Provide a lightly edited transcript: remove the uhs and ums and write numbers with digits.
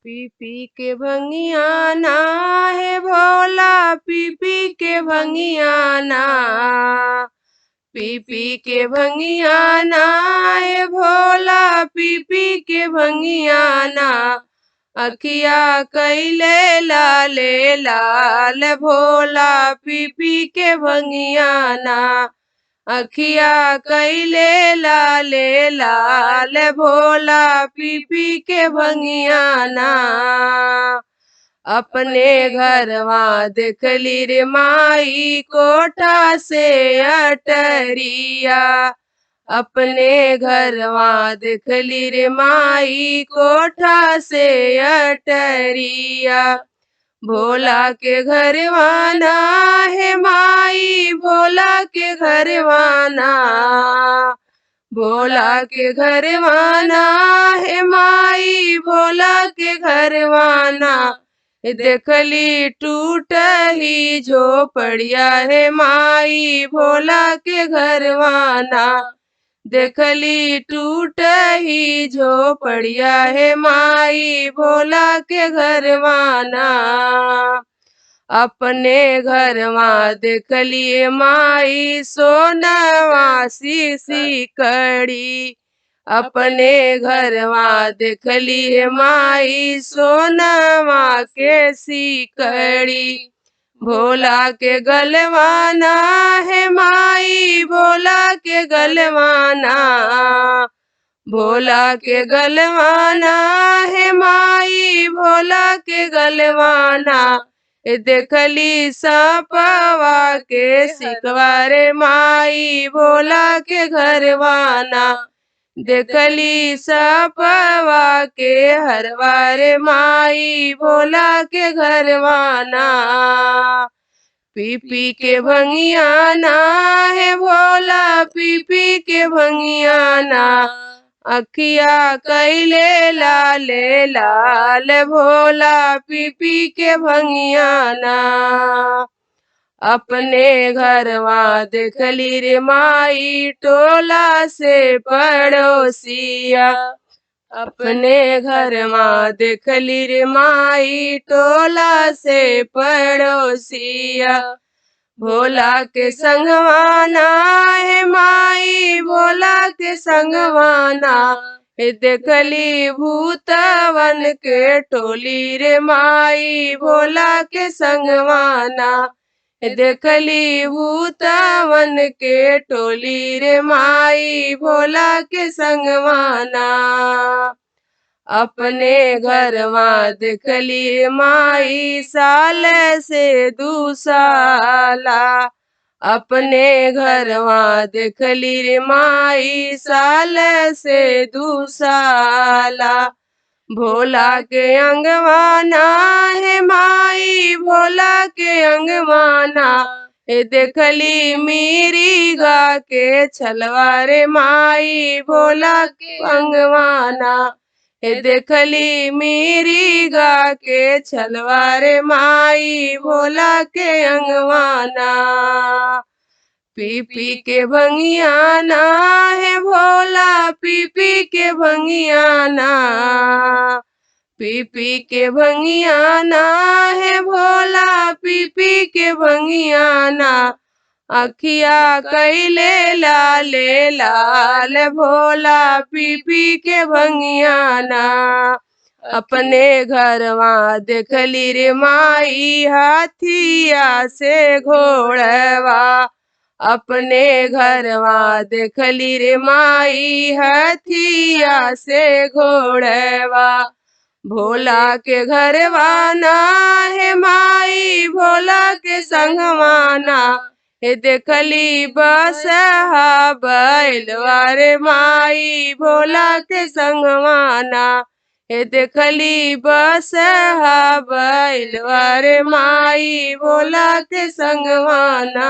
पी पी के भंगिया ना है भोला, पी पी के भंगिया ना, पी पी के भंगिया ना है भोला, पी पी के भंगिया ना। अखिया कैले लाले लाल भोला, पी पी के भंगिया ना। अखिया कैले लाले लाल भोला, पी पी के भंगिया ना। अपने घरवा देखली रे माई कोठा से अटरिया, अपने घरवा देखली रे माई कोठा से अटरिया। भोला के घरवाना है माई, भोला के घरवाना, भोला के घरवाना है माई, भोला के घरवाना। देखली टूट ही झोपड़िया है माई, भोला के घरवाना। देखली टूट ही झोपड़िया है माई, भोला के घरवाना। अपने घरवा देखली माई सोनवा सी कड़ी, अपने घरवा देखली माई सोनवा के सिकड़ी। भोला के गलवाना है माई, भोला के गलवाना, भोला के गलवाना है माई, भोला के गलवाना। देखली सपवा के सिकवारे माई, भोला के घरवाना। देखली सपवा के हरवारे माई, भोला के घरवाना। पी पी के भंगिया ना है भोला, पी पी के भंगिया ना। अखिया कैले लाले लाल भोला, पी पी के भंगिया ना। अपने घरवा देखली रे माई टोला से पड़ोसिया, अपने घरवा देखली रे माई टोला से पड़ोसिया। भोला के संगवाना है माई, भोला के संगवाना। देखली भूतवन के टोली रे माई, भोला के संगवाना। देखली भूतवन के टोली रे माई, भोला के संगवाना। अपने घरवा देखली माई साल से दूसाला, अपने घरवा देखली रे माई साल से दूसाला। भोला के अंगवाना है माई, भोला के अंगवाना। देखली मेरी गा के छलवारे माई, भोला के अंगवाना। देखली मेरी गा के छलवारे माई, भोला के अंगवाना। पी पी के भंगिया ना है भोला, पी पी के भंगिया ना, पी पी के भंगिया ना है भोला, पी पी के भंगिया ना। अखिया कैले लाले लाल भोला, पी पी के भंगिया ना। अपने घरवा देखली रे माई हाथिया से घोड़वा, अपने घरवा देखली रे माई हाथिया से घोड़वा। भोला के घरवाना है माई, भोला के संगवाना। देखली बसहा बैलवारे माई, भोला के संगवाना। देखली बसहा बैलवारे माई, भोला के संगवाना।